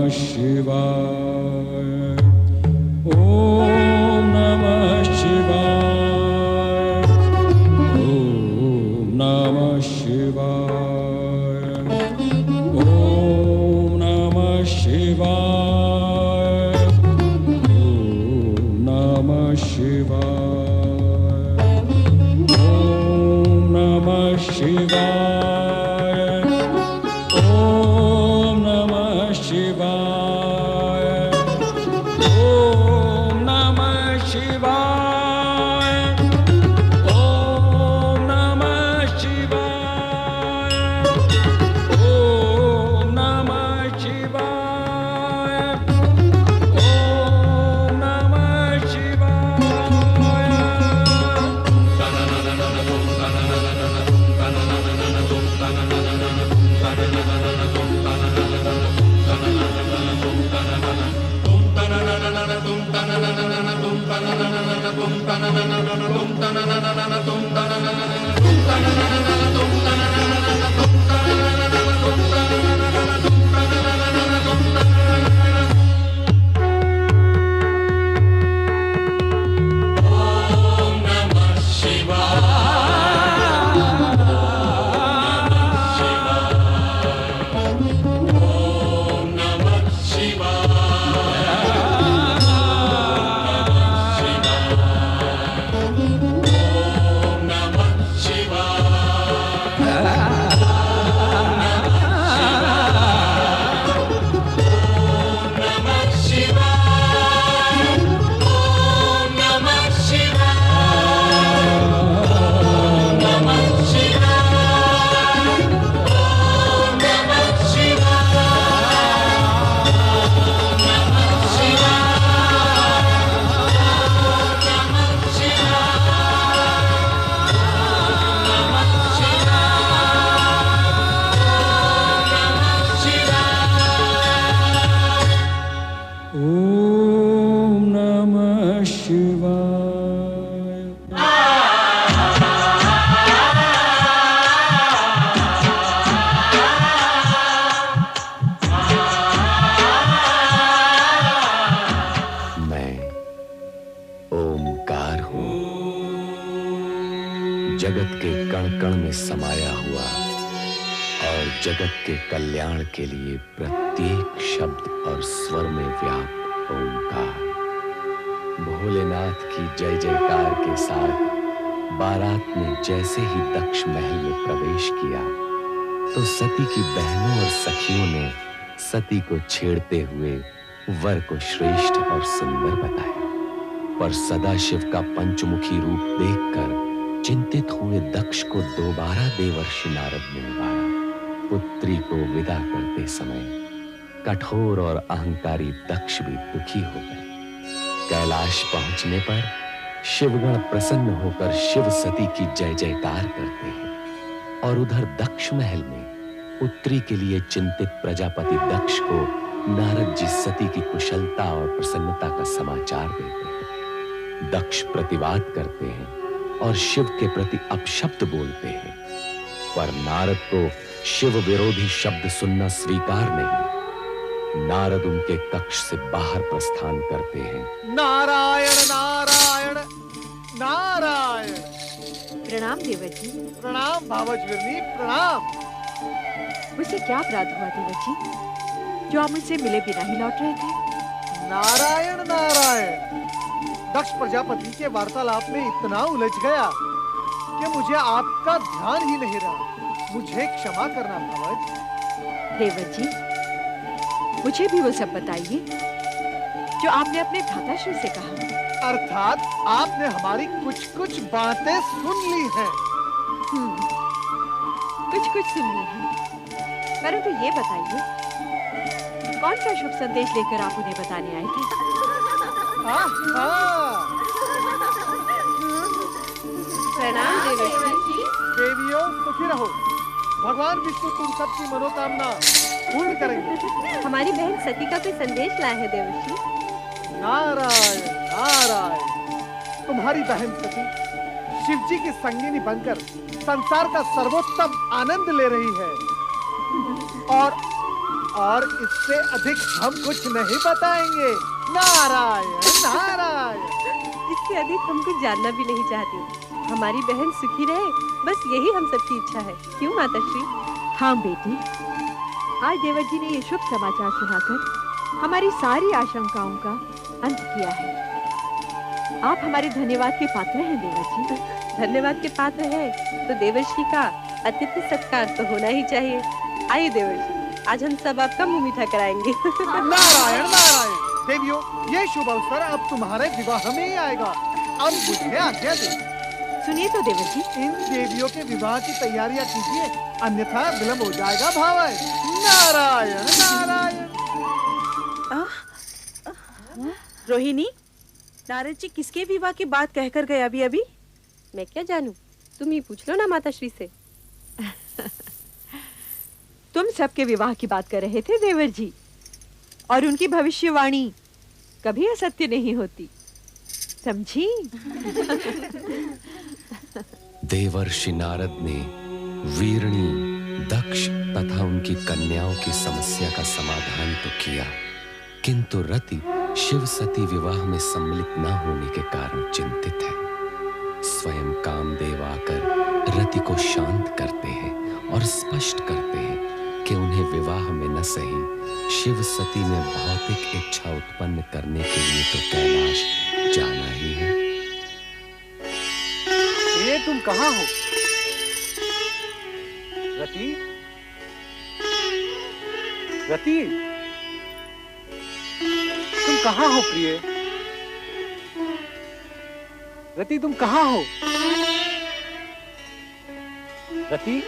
शिवाय। ओम नमः शिवाय। ओम नमः शिवाय। ओम नमः शिवाय। ओम नमः शिवाय। ओम नमः शिवाय। ओम नमः शिवाय। ओम नमः शिवाय। ओम नमः शिवाय। ओम नमः शिवाय। ओम नमः जगत के कण कण में समाया हुआ और जगत के कल्याण के लिए प्रत्येक शब्द और स्वर में व्याप्त ओंकार। भोलेनाथ की जय जयकार के साथ बारात ने जैसे ही दक्ष महल में प्रवेश किया तो सती की बहनों और सखियों ने सती को छेड़ते हुए वर को श्रेष्ठ और सुंदर बताया, पर सदाशिव का पंचमुखी रूप देखकर चिंतित हुए दक्ष को दोबारा देवर्षि नारद ने उबारा। पुत्री को विदा करते समय कठोर और अहंकारी दक्ष भी दुखी हो गए। कैलाश पहुंचने पर शिवगण प्रसन्न होकर शिव सती की जय जयकार करते हैं और उधर दक्ष महल में पुत्री के लिए चिंतित प्रजापति दक्ष को नारद जी सती की कुशलता और प्रसन्नता का समाचार देते हैं। दक्ष प्रतिवाद करते हैं और शिव के प्रति अपशब्द बोलते हैं, पर नारद को शिव विरोधी शब्द सुनना स्वीकार नहीं। नारद उनके कक्ष से बाहर प्रस्थान करते हैं। नारायण नारायण नारायण। प्रणाम देवजी। प्रणाम भावजविरनी, प्रणाम। मुझसे क्या अपराध हुआ देवजी जो आप मुझसे मिले बिना ही लौट रहे थे? नारायण नारायण। दक्ष प्रजापति के वार्तालाप में इतना उलझ गया कि मुझे आपका ध्यान ही नहीं रहा। मुझे क्षमा करना भावज। देवजी, मुझे भी वो सब बताइए जो आपने अपने भ्राताश्री से कहा। अर्थात आपने हमारी कुछ कुछ बातें सुन ली हैं। कुछ कुछ सुन ली हैं, परंतु ये बताइए कौन सा शुभ संदेश लेकर आप उन्हें बताने आए थे? प्रणाम देवर्षि। देवियों सुखी रहो। भगवान विष्णु तुम सबकी मनोकामना पूर्ण करेंगे। हमारी बहन सती का कोई संदेश लाया है देवर्षि। नारायण नारायण। तुम्हारी बहन सती शिव जी की संगिनी बनकर संसार का सर्वोत्तम आनंद ले रही है और और इससे अधिक हम कुछ नहीं बताएंगे। नारायण नारायण। इससे अधिक हम कुछ जानना भी नहीं चाहते। हमारी बहन सुखी रहे, बस यही हम सबकी इच्छा है। क्यों माताश्री? हाँ बेटी, आज देवर जी ने ये शुभ समाचार सुनाकर हमारी सारी आशंकाओं का अंत किया है। आप हमारे धन्यवाद के पात्र हैं देवर जी। धन्यवाद के पात्र हैं तो देवर्षि का अतिथि सत्कार तो होना ही चाहिए। आइए देवर्षि, आज हम सब आपका मुंह मीठा कराएंगे। नारायण नारायण। देवियों, ये शुभ अवसर अब तुम्हारे विवाह में ही आएगा। अब मुझे आज्ञा दे। सुनिए तो देवर जी, इन देवियों के विवाह की तैयारियां कीजिए, अन्यथा विलंब हो जाएगा। भावय नारायण नारायण। रोहिणी, नारद जी किसके विवाह की बात कहकर गए अभी अभी? मैं क्या जानूं, तुम ही पूछ लो ना माताश्री से। तुम सबके विवाह की बात कर रहे थे देवर जी, और उनकी भविष्यवाणी कभी असत्य नहीं होती, समझी? देवर्षि नारद ने वीरणी, दक्ष तथा उनकी कन्याओं की समस्या का समाधान तो किया, किंतु रति शिव सती विवाह में सम्मिलित न होने के कारण चिंतित है। स्वयं कामदेव आकर रति को शांत करते हैं और स्पष्ट करते हैं कि उन्हें विवाह में न सही शिव सती में भौतिक इच्छा उत्पन्न करने के लिए तो कैलाश जाना ही है। ये तुम कहाँ हो? रति, रति, तुम कहाँ हो प्रिय? रति, तुम कहाँ हो? रति,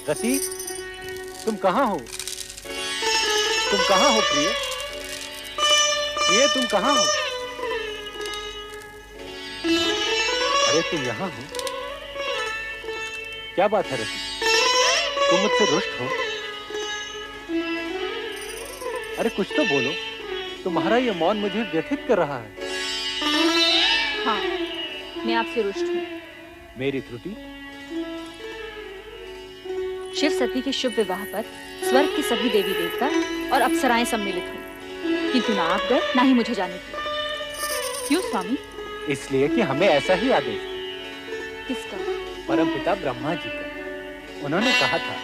रति, तुम कहाँ हो? तुम कहाँ हो प्रिय? प्रिय, तुम कहाँ हो? अरे तुम यहाँ हो? क्या बात है रति? तुम मुझसे रुष्ट हो? अरे कुछ तो बोलो, तुम्हारा ये मौन मुझे व्यथित कर रहा है। हाँ, मैं आपसे रुष्ट हूँ। मेरी त्रुटि? शिव सती के शुभ विवाह पर स्वर्ग के सभी देवी देवता और अप्सराएं सम्मिलित हुई, किंतु ना आप गए ना ही मुझे जाने दिया। क्यों स्वामी? इसलिए कि हमें ऐसा ही आदेश था। किसका? परमपिता ब्रह्मा जी का। उन्होंने कहा था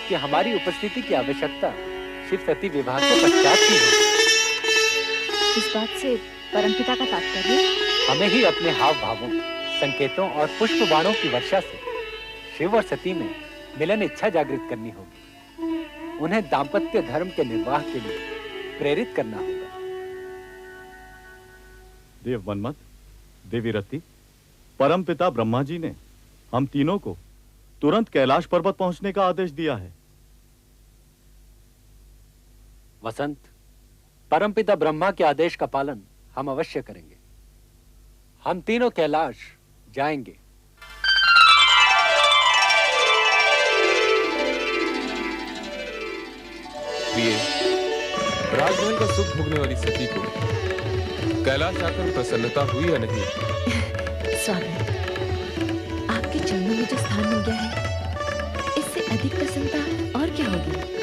कि हमारी उपस्थिति की आवश्यकता शिव सती विवाह के पश्चात ही हो। इस बात से परमपिता का तात्पर्य? हमें ही अपने हाव भावों, संकेतों और पुष्प बाणों की वर्षा से शिव और सती में मिलन इच्छा जागृत करनी होगी। उन्हें दाम्पत्य धर्म के निर्वाह के लिए प्रेरित करना होगा। देव मनमत, देवी रति, परमपिता ब्रह्मा जी ने हम तीनों को तुरंत कैलाश पर्वत पहुंचने का आदेश दिया है। वसंत, परमपिता ब्रह्मा के आदेश का पालन हम अवश्य करेंगे। हम तीनों कैलाश जाएंगे। प्रिय, राजमहल का सुख भोगने वाली सती को कैलाश आकर प्रसन्नता हुई या नहीं? स्वामी, आपके चरणों में जो स्थान मिल गया है, इससे अधिक प्रसन्नता और क्या होगी?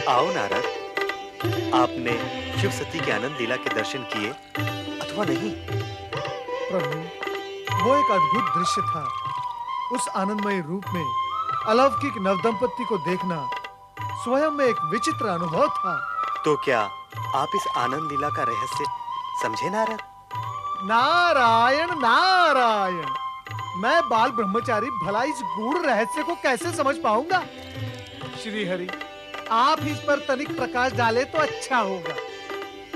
आओ नारद, आपने शिव सती के आनंद लीला के दर्शन किए अथवा नहीं? प्रभु, वो एक अद्भुत दृश्य था। उस आनंदमय रूप में अलौकिक नवदंपति को देखना स्वयं में एक विचित्र अनुभव था। तो क्या आप इस आनंद लीला का रहस्य समझे नारद? नारायण नारायण, मैं बाल ब्रह्मचारी भला इस गूढ़ रहस्य को कैसे समझ पाऊंगा? श्री हरि, आप इस पर तनिक प्रकाश डाले तो अच्छा होगा।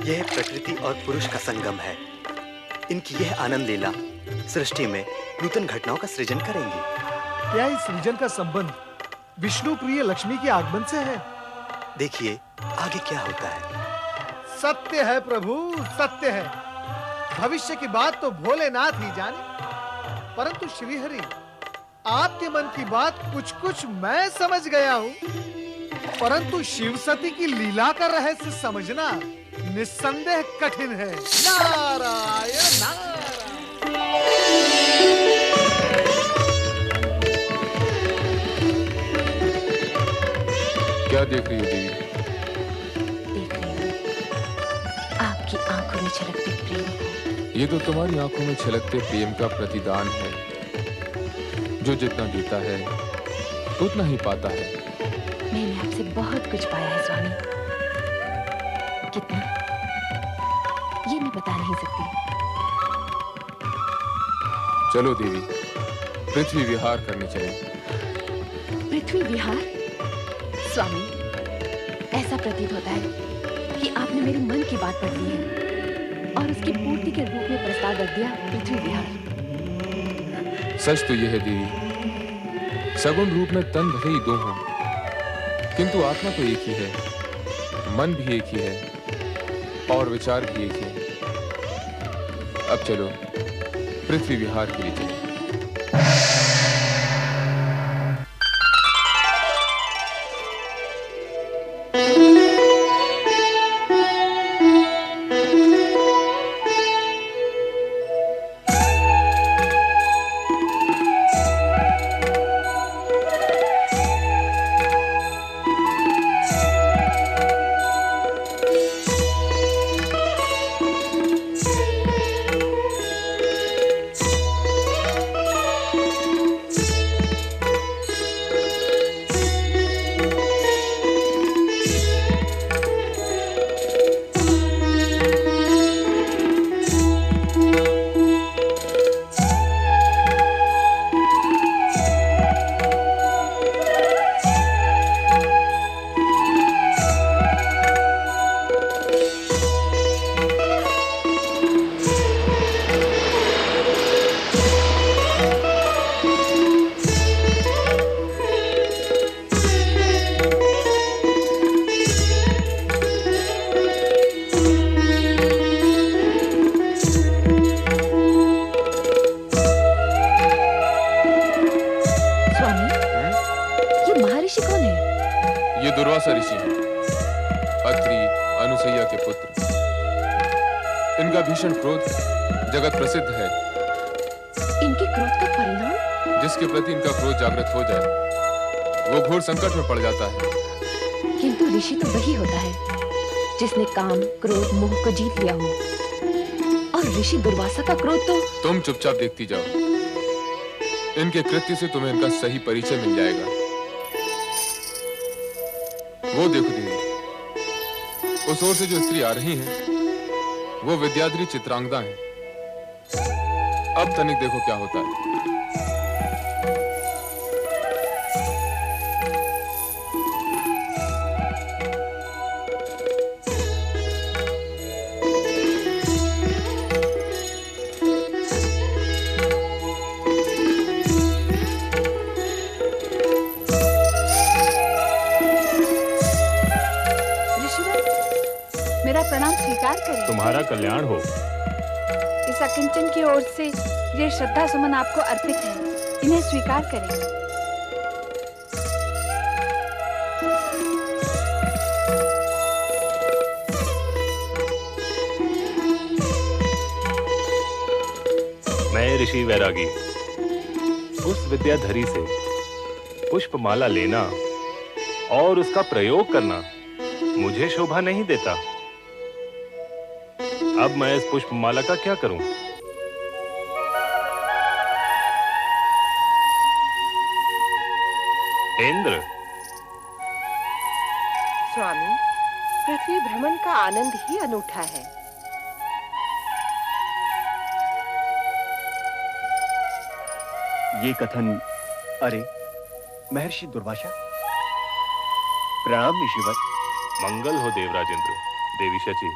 यह प्रकृति और पुरुष का संगम है। इनकी यह आनंद लीला सृष्टि में नूतन घटनाओं का सृजन करेंगी। क्या इस सृजन का संबंध विष्णु प्रिय लक्ष्मी के आगमन से है? देखिए आगे क्या होता है। सत्य है प्रभु, सत्य है। भविष्य की बात तो भोलेनाथ ही जाने, परंतु श्रीहरि, आपके मन की बात कुछ कुछ मैं समझ गया हूं, परंतु शिव सती की लीला का रहस्य समझना निस्संदेह कठिन है। नारायण नारायण। क्या देख रही हो देवी? देख रही हूँ आपकी आंखों में छलकते प्रेम को। ये तो तुम्हारी आंखों में छलकते प्रेम का प्रतिदान है। जो जितना देता है उतना ही पाता है। मैंने आपसे बहुत कुछ पाया है स्वामी। कितना, ये मैं बता नहीं सकती। चलो देवी, पृथ्वी विहार करने चले। पृथ्वी विहार? स्वामी, ऐसा प्रतीत होता है कि आपने मेरे मन की बात पढ़ ली है और उसकी पूर्ति के रूप में प्रस्ताव रख दिया, पृथ्वी विहार। सच तो यह है देवी, सगुण रूप में तन भले ही दो हों, किंतु आत्मा तो एक ही है, मन भी एक ही है और विचार भी एक ही है। अब चलो पृथ्वी विहार के लिए चलें। दुर्वासा ऋषि हैं, अत्रि अनुसैया के पुत्र। इनका भीषण क्रोध जगत प्रसिद्ध है। इनके क्रोध का परिणाम? जिसके प्रति इनका क्रोध जागृत हो जाए वो घोर संकट में पड़ जाता है। किंतु ऋषि तो वही होता है जिसने काम, क्रोध, मोह को जीत लिया हो। और ऋषि दुर्वासा का क्रोध तो... तुम चुपचाप देखती जाओ, इनके कृत्य से तुम्हें इनका सही परिचय मिल जाएगा। वो देखो दीदी, उस ओर से जो स्त्री आ रही हैं, वो विद्याधरी चित्रांगदा हैं। अब तनिक देखो क्या होता है। प्रणाम स्वीकार करें। तुम्हारा कल्याण हो। इस अकिंचन की ओर से ये श्रद्धा सुमन आपको अर्पित है, इन्हें स्वीकार करें। मैं ऋषि वैरागी, उस विद्याधरी से पुष्पमाला लेना और उसका प्रयोग करना मुझे शोभा नहीं देता। अब मैं इस पुष्पमाला का क्या करूं? इंद्र। स्वामी, पृथ्वी भ्रमण का आनंद ही अनूठा है। ये कथन, अरे महर्षि दुर्वासा, प्रणाम ऋषिवर। मंगल हो देवराजेंद्र। देवी शची,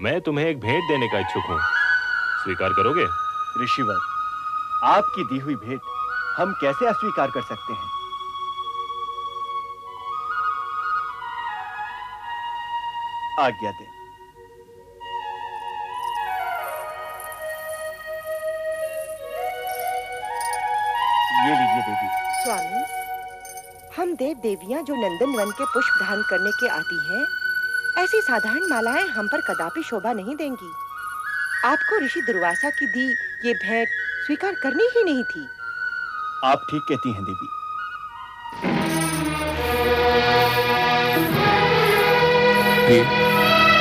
मैं तुम्हें एक भेंट देने का इच्छुक हूं, स्वीकार करोगे? ऋषिवर, आपकी दी हुई भेंट हम कैसे अस्वीकार कर सकते हैं? आज्ञा दें। स्वामी, हम देव देवियां जो नंदन वन के पुष्प दान करने के आती हैं, ऐसी साधारण मालाएं हम पर कदापि शोभा नहीं देंगी। आपको ऋषि दुर्वासा की दी ये भेंट स्वीकार करनी ही नहीं थी। आप ठीक कहती हैं देवी।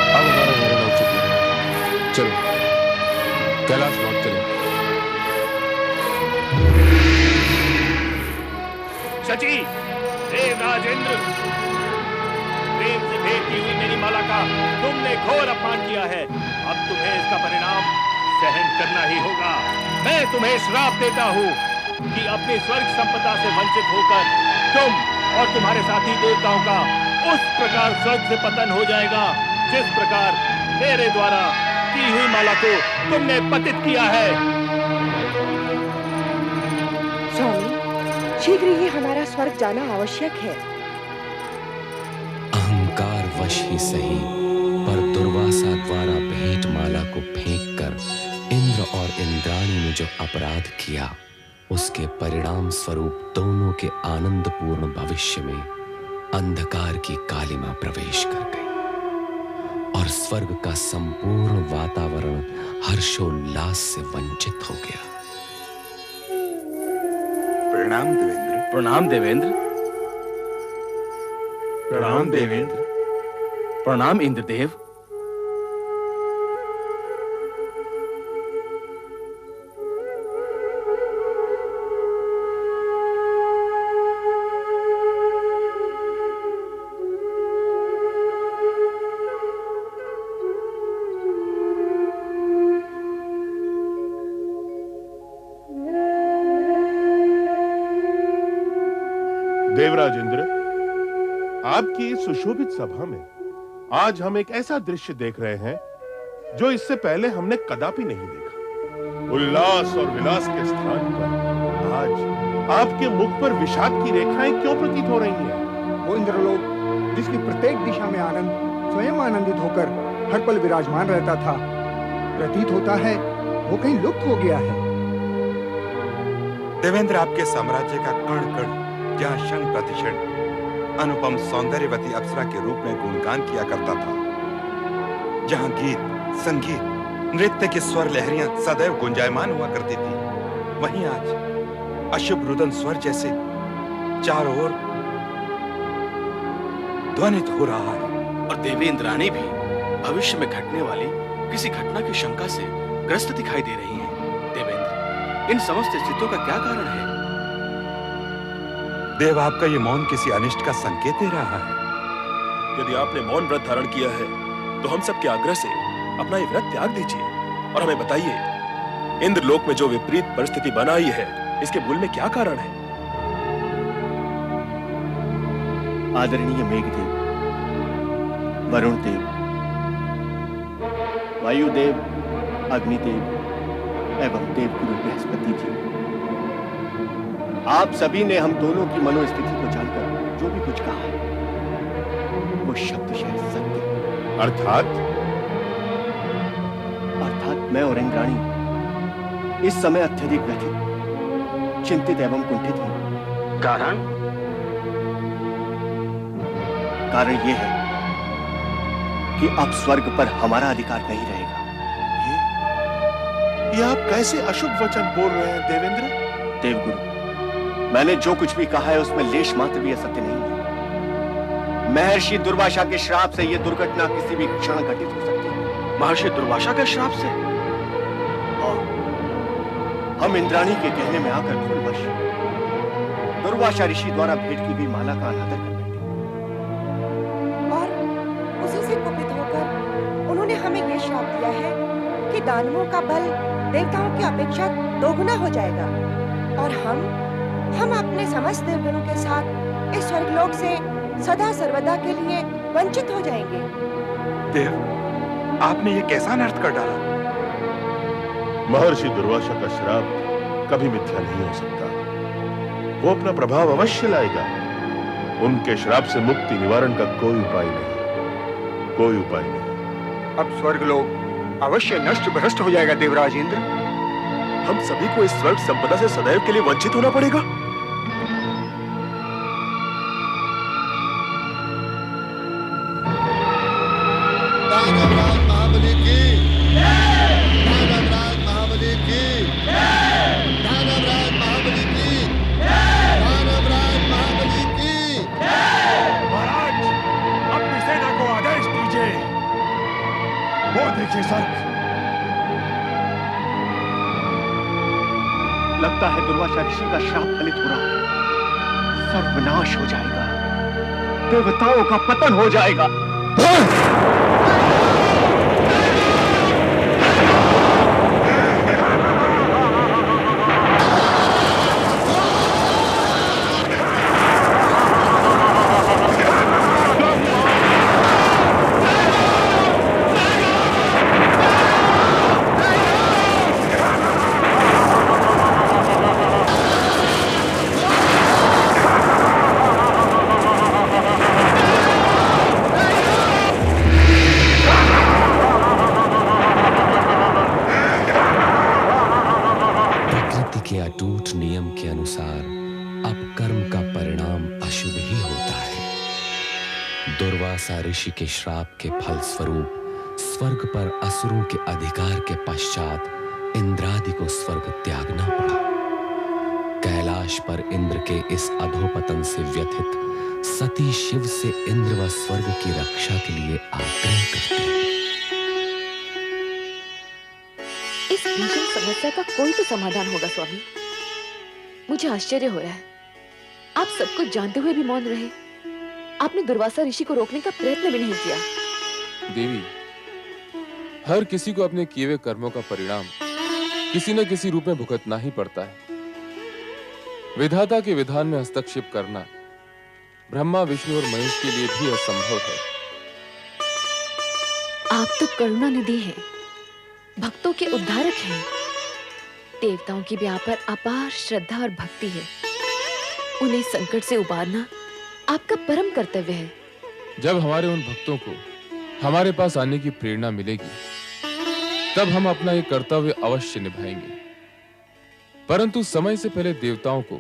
अब हमारा हरण हो चुका है। चलो कैलाश लौट चले। शची, देवराजेंद्र, प्रेम से भेंट की हुई मेरी माला का तुमने घोर अपमान किया है। अब तुम्हें इसका परिणाम सहन करना ही होगा। मैं तुम्हें श्राप देता हूँ कि अपनी स्वर्ग संपदा से वंचित होकर तुम और तुम्हारे साथी देवताओं का उस प्रकार स्वर्ग से पतन हो जाएगा जिस प्रकार मेरे द्वारा की हुई माला को तुमने पतित किया है। स्वामी, शीघ्र ही हमारा स्वर्ग जाना आवश्यक है। अहंकार वश ही सही, पर दुर्वासा द्वारा भेंट माला को फेंककर इंद्र और इंद्राणी ने जो अपराध किया, उसके परिणाम स्वरूप दोनों के आनंदपूर्ण भविष्य में अंधकार की कालिमा प्रवेश कर गई और स्वर्ग का संपूर्ण वातावरण हर्षोल्लास से वंचित हो गया। प्रणाम देवेंद्र। प्रणाम देवेंद्र। प्रणाम देवेंद्र। प्रणाम इंद्रदेव। देवराजेंद्र, आपकी इस सुशोभित सभा में आज हम एक ऐसा दृश्य देख रहे हैं जो इससे पहले हमने कदापि नहीं देखा। उल्लास और विलास के स्थान पर आज आपके मुख पर विषाद की रेखाएं क्यों प्रतीत हो रही हैं? वो इंद्रलोक जिसकी प्रत्येक दिशा में आनंद स्वयं आनंदित होकर हर पल विराजमान रहता था, प्रतीत होता है वो कहीं लुप्त हो गया है। देवेंद्र, आपके साम्राज्य का कण कण जहाँ क्षण प्रतिक्षण अनुपम सौंदर्यवती अप्सरा के रूप में गुणगान किया करता था, जहाँ गीत, संगीत, नृत्य की स्वर लहरियां सदैव गुंजायमान हुआ करती थी, वहीं आज अशुभ रुदन स्वर जैसे चारों ओर ध्वनित हो रहा है। और देवी इंद्राणी भी भविष्य में घटने वाली किसी घटना की शंका से ग्रस्त दिखाई दे रही हैं। देवेंद्र, इन समस्त स्थितियों का क्या कारण है? देव, आपका ये मौन किसी अनिष्ट का संकेत दे रहा है। यदि आपने मौन व्रत धारण किया है तो हम सबके आग्रह से अपना ये व्रत त्याग दीजिए और हमें बताइए, इंद्रलोक में जो विपरीत परिस्थिति बनाई है, इसके मूल में क्या कारण है? आदरणीय मेघदेव, वरुण देव, वायुदेव, अग्निदेव एवं देवगुरु बृहस्पति जी, आप सभी ने हम दोनों की मनोस्थिति को जानकर जो भी कुछ कहा है वो शब्दशः सत्य। अर्थात मैं और इंद्राणी इस समय अत्यधिक व्यथित, चिंतित एवं कुंठित हैं। कारण यह है कि अब स्वर्ग पर हमारा अधिकार नहीं रहेगा। ये आप कैसे अशुभ वचन बोल रहे हैं देवेंद्र? देवगुरु, मैंने जो कुछ भी कहा है उसमें लेश मात्र भी असत्य नहीं है। महर्षि दुर्वासा के श्राप से यह दुर्घटना किसी भी क्षण घटित हो सकती है। महर्षि दुर्वासा के श्राप से? और हम इंद्राणी के कहने में आकर भूलवश दुर्वासा ऋषि द्वारा भेंट की गई माला का अनादर कर बैठे और उसी से कुपित होकर उन्होंने हमें यह श्राप दिया है कि दानवों का बल देवताओं की अपेक्षा दोगुना हो जाएगा और हम अपने समस्त देवगणों के साथ इस स्वर्गलोक से सदा सर्वदा के लिए वंचित हो जाएंगे। देव, आपने ये कैसा अनर्थ कर डाला? महर्षि दुर्वासा का श्राप कभी मिथ्या नहीं हो सकता। वो अपना प्रभाव अवश्य लाएगा। उनके श्राप से मुक्ति निवारण का कोई उपाय नहीं, कोई उपाय नहीं। अब स्वर्गलोक अवश्य नष्ट भ्रष्ट हो जाएगा देवराजेंद्र। हम सभी को इस स्वर्ग संपदा से सदैव के लिए वंचित होना पड़ेगा। वो देखिए सर, लगता है दुर्वासा ऋषि का श्राप फलित हो रहा है। सर्वनाश हो जाएगा, देवताओं का पतन हो जाएगा। ऋषि के श्राप के फल स्वरूप स्वर्ग पर असुरों के अधिकार के पश्चात इंद्रादि को स्वर्ग त्यागना पड़ा। कैलाश पर इंद्र के इस अधोपतन से व्यथित सती शिव से इंद्र व स्वर्ग की रक्षा के लिए आग्रह करती है। इस भीषण समस्या का कोई तो समाधान होगा स्वामी। मुझे आश्चर्य हो रहा है, आप सब कुछ जानते हुए भी मौन रहे। आपने दुर्वासा ऋषि को रोकने का प्रयत्न भी नहीं किया। देवी, हर किसी को अपने किए हुए कर्मों का परिणाम किसी न किसी रूप में भुगतना ही पड़ता है। विधाता के विधान में हस्तक्षेप करना ब्रह्मा, विष्णु और महेश के लिए भी असंभव है। आप तो करुणा निधि हैं, भक्तों के उद्धारक हैं। देवताओं की भी आप पर अपार श्रद्धा और भक्ति है। उन्हें संकट से उबारना आपका परम कर्तव्य है। जब हमारे उन भक्तों को हमारे पास आने की प्रेरणा मिलेगी, तब हम अपना ये कर्तव्य अवश्य निभाएंगे। परंतु समय से पहले देवताओं को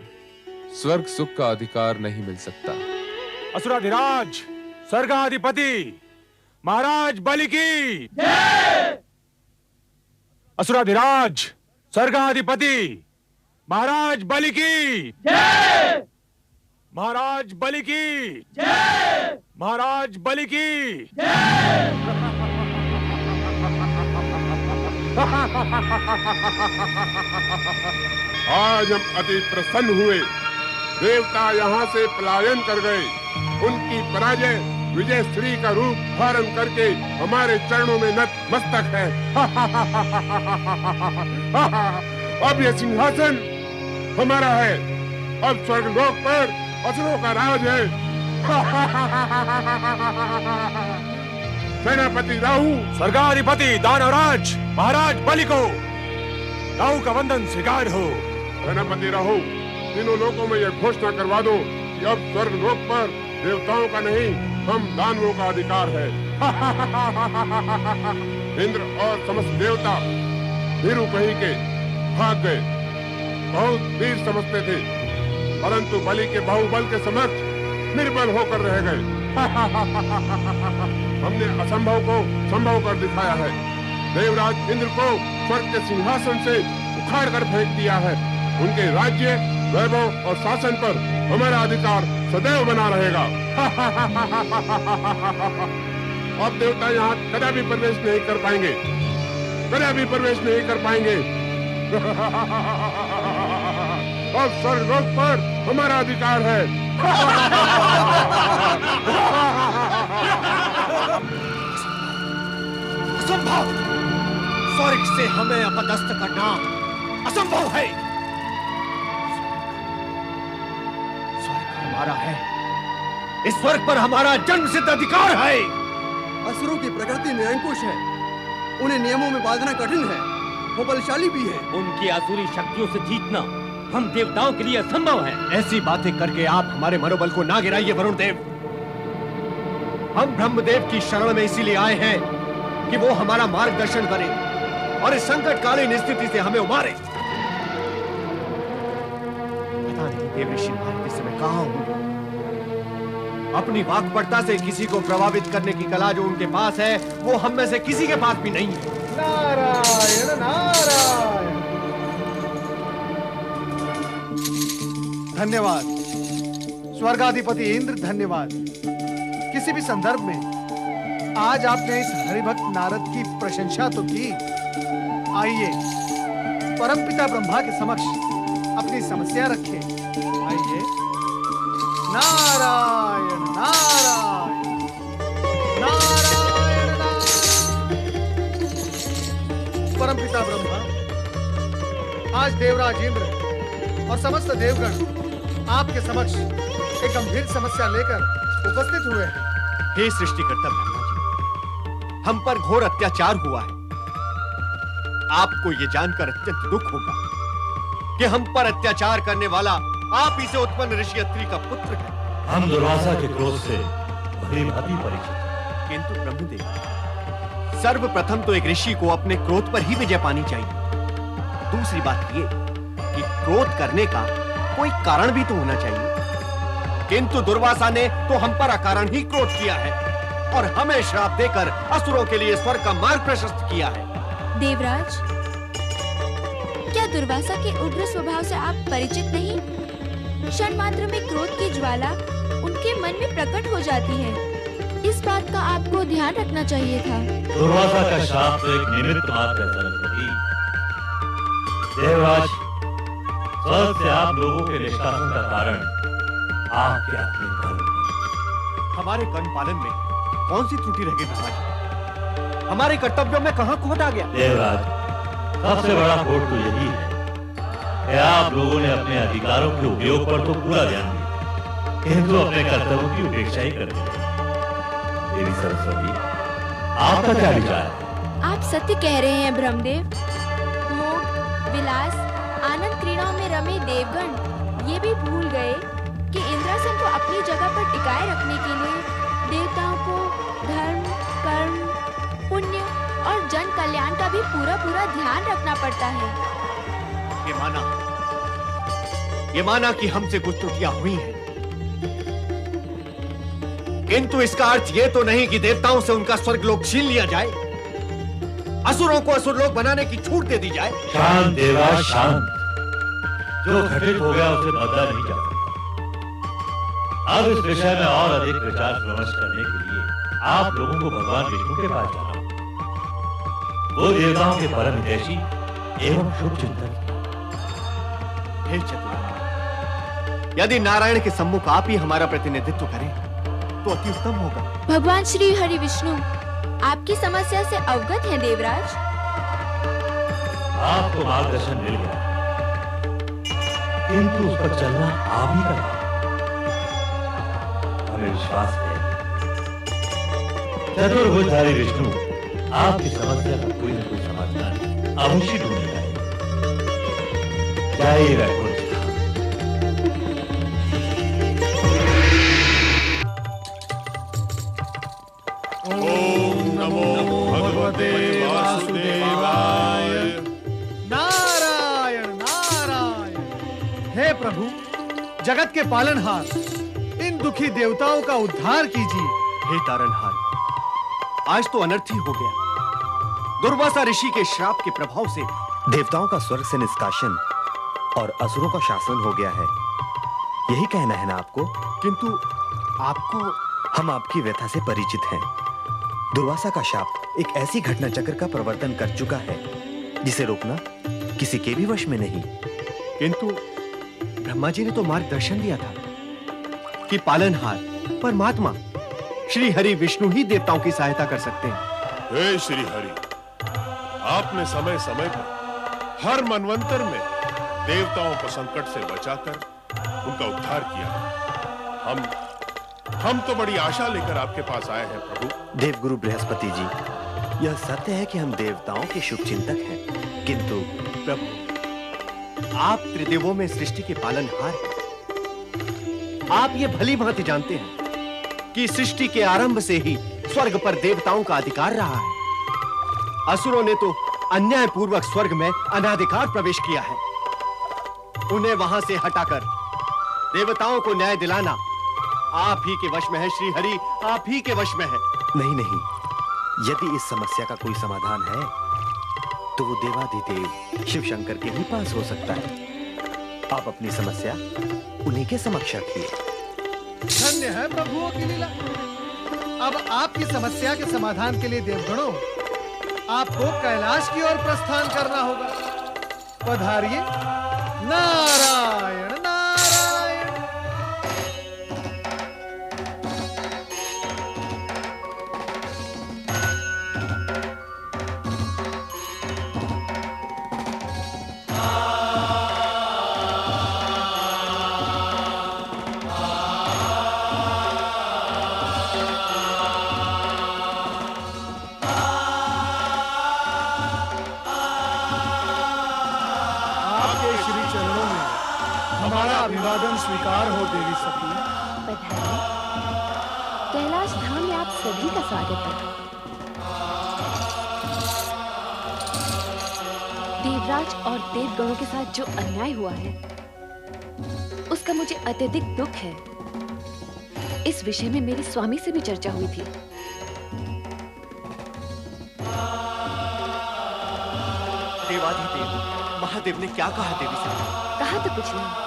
स्वर्ग सुख का अधिकार नहीं मिल सकता। असुराधिराज स्वर्गाधिपति महाराज बलि की जय। असुराधिराज स्वर्गाधिपति महाराज बलि की जय। महाराज बलि की जय। महाराज बलि की जय। आज हम अति प्रसन्न हुए। देवता यहाँ से पलायन कर गए। उनकी पराजय विजय श्री का रूप धारण करके हमारे चरणों में नतमस्तक है। अब यह सिंहासन हमारा है। अब स्वर्गलोक पर असुरों का राज है। सेनापति राहु, स्वर्गाधिपति दानवराज महाराज बलि को राहु का वंदन स्वीकार हो। सेनापति राहु, तीनों लोकों में यह घोषणा करवा दो कि अब स्वर्गलोक पर देवताओं का नहीं, हम दानवों का अधिकार है। इंद्र और समस्त देवता भीरू कही के भाग गए। बहुत वीर समझते थे, परंतु बलि के बाहुबल के समक्ष निर्बल होकर रह गए। हमने असंभव को संभव कर दिखाया है। देवराज इंद्र को स्वर्ग के सिंहासन से उखाड़ कर फेंक दिया है। उनके राज्य, वैभव और शासन पर हमारा अधिकार सदैव बना रहेगा। अब देवता यहाँ कदापि प्रवेश नहीं कर पाएंगे, कदापि प्रवेश नहीं कर पाएंगे। अब स्वर्गलोक पर हमारा अधिकार है। असंभव! स्वर्ग से हमें अपदस्थ करना असंभव है। स्वर्ग हमारा है। इस स्वर्ग पर हमारा जन्म सिद्ध अधिकार है। असुरों की प्रकृति में अंकुश है। उन्हें नियमों में बांधना कठिन है। वो बलशाली भी है। उनकी आसुरी शक्तियों से जीतना हम देवताओं के लिए असंभव है। ऐसी बातें करके आप हमारे मनोबल को ना गिराइए वरुण देव। हम ब्रह्मदेव की शरण में इसीलिए आए हैं कि वो हमारा मार्गदर्शन करे और इस संकटकालीन स्थिति से हमें उबारे। पता नहीं देव ऋषि महाराज इस समय कहाँ होंगे। अपनी वाक्पटुता से किसी को प्रभावित करने की कला जो उनके पास है, वो हम में से किसी के पास भी नहीं है। नारायण नारायण। धन्यवाद स्वर्गाधिपति इंद्र, धन्यवाद। किसी भी संदर्भ में आज आपने इस हरिभक्त नारद की प्रशंसा तो की, आइए परमपिता ब्रह्मा के समक्ष अपनी समस्या रखें। आइए। नारायण नारायण नारायण नारायण। परमपिता ब्रह्मा, आज देवराज इंद्र और समस्त देवगण आपके समक्ष एक गंभीर समस्या लेकर उपस्थित हुए हैं। हे सृष्टिकर्ता ब्रह्मा जी, हम पर घोर अत्याचार हुआ है। आपको ये जानकर अत्यंत दुख होगा कि हम पर अत्याचार करने वाला आप ही से उत्पन्न ऋषि अत्रि का पुत्र है। हम दुर्वासा के क्रोध से भली-भांति परिचित हैं। किंतु ब्रह्मदेव, सर्वप्रथम तो एक ऋषि को अपने क्रोध पर ही विजय पानी चाहिए। दूसरी बात ये कि क्रोध करने का कोई कारण भी तो होना चाहिए। किंतु दुर्वासा ने तो हम पर अकारण ही क्रोध किया है और हमें श्राप देकर असुरों के लिए स्वर्ग का मार्ग प्रशस्त किया है। देवराज, क्या दुर्वासा के उग्र स्वभाव से आप परिचित नहीं? क्षण मात्र में क्रोध की ज्वाला उनके मन में प्रकट हो जाती है। इस बात का आपको ध्यान रखना चाहिए था। दुर्वासा का शाप तो एक निमित्त मात्र है सरस्वती। देवराज, स्वर्ग से आप लोगों के निष्कासन का कारण आपके अपने कर्म। हमारे कर्म पालन में कौन सी त्रुटि रह गई ब्रह्मा जी? हमारे कर्तव्यों में कहां खोट आ गया? देवराज, सबसे बड़ा खोट तो यही है कि आप लोगों ने अपने अधिकारों के उपयोग पर तो पूरा ध्यान दिया, किंतु अपने कर्तव्यों की उपेक्षा ही कर दी। देवी सरस्वती, आपका क्या विचार है? आप सत्य कह रहे हैं ब्रह्मदेव। भोग, विलास, आनंद क्रीड़ाओं में रमे देवगण ये भी भूल गए कि इंद्रासन को अपनी जगह पर टिकाए रखने के लिए देवताओं को धर्म, कर्म, पुण्य और जन कल्याण का भी पूरा पूरा ध्यान रखना पड़ता है। ये माना कि हमसे कुछ त्रुटियां हुई हैं, किंतु इसका अर्थ ये तो नहीं कि देवताओं से उनका स्वर्गलोक छीन लिया जाए, असुरों को असुरलोक बनाने की छूट दे दी जाए। शांत देवराज, शांत। जो घटित हो गया उसे बदला नहीं जा सकता। अब इस विषय में और अधिक विचार विमर्श करने के लिए आप लोगों को भगवान विष्णु के पास जाना होगा। वो देवताओं के परम हितैषी एवं शुभ चिंतक। हे चतुर, यदि नारायण के सम्मुख आप ही हमारा प्रतिनिधित्व करें तो अति उत्तम होगा। भगवान श्री हरि विष्णु आपकी समस्या से अवगत हैं देवराज। आपको मार्गदर्शन मिल गया, किंतु उस पर चलना आप ही का। हमें विश्वास है चतुर्भुजधारी विष्णु आपकी समस्या का कोई न कोई समाधान अवश्य ढूंढ लाएगा। जय वैकुंठ। ओम नमो भगवते वासुदेवाय। नारायण नारायण। हे प्रभु, जगत के पालनहार, इन दुखी देवताओं का उद्धार कीजिए। हे तारनहार, आज तो अनर्थ ही हो गया। दुर्वासा ऋषि के श्राप के प्रभाव से देवताओं का स्वर्ग से निष्कासन और असुरों का शासन हो गया है, यही कहना है ना आपको? किंतु आपको, हम आपकी व्यथा से परिचित हैं। दुर्वासा का शाप एक ऐसी घटना चक्र का प्रवर्तन कर चुका है जिसे रोकना किसी के भी वश में नहीं। किंतु ब्रह्मा जी ने तो मार्गदर्शन दिया था कि पालनहार परमात्मा श्री हरि विष्णु ही देवताओं की सहायता कर सकते हैं। हे श्री हरि, आपने समय समय पर हर मनवंतर में देवताओं को संकट से बचाकर उनका उद्धार किया। हम तो बड़ी आशा लेकर आपके पास आए हैं प्रभु। देवगुरु बृहस्पति जी, यह सत्य है कि हम देवताओं के शुभ चिंतक हैं, किंतु प्रभु, आप त्रिदेवों में सृष्टि के पालनहार हैं। आप ये भली भांति जानते हैं कि सृष्टि के आरंभ से ही स्वर्ग पर देवताओं का अधिकार रहा है। असुरों ने तो अन्याय पूर्वक स्वर्ग में अनाधिकार प्रवेश किया है। उन्हें वहां से हटाकर देवताओं को न्याय दिलाना आप ही के वश में है श्री हरि, आप ही के वश में है। नहीं नहीं, यदि इस समस्या का कोई समाधान है तो वो देवाधिदेव शिव शंकर के ही पास हो सकता है। आप अपनी समस्या उन्हीं के समक्ष रखिए। धन्य है प्रभुओं की लीला। अब आपकी समस्या के समाधान के लिए देवगणों आपको कैलाश की ओर प्रस्थान करना होगा। पधारिए। नारायण नारायण। अभिवादन स्वीकार हो देवी सती। बधाई। कैलाश धाम में आप सभी का स्वागत है। देवराज और देवगणों के साथ जो अन्याय हुआ है उसका मुझे अत्यधिक दुख है। इस विषय में मेरे स्वामी से भी चर्चा हुई थी। देवाधिदेव महादेव ने क्या कहा देवी सती? कहा तो कुछ नहीं,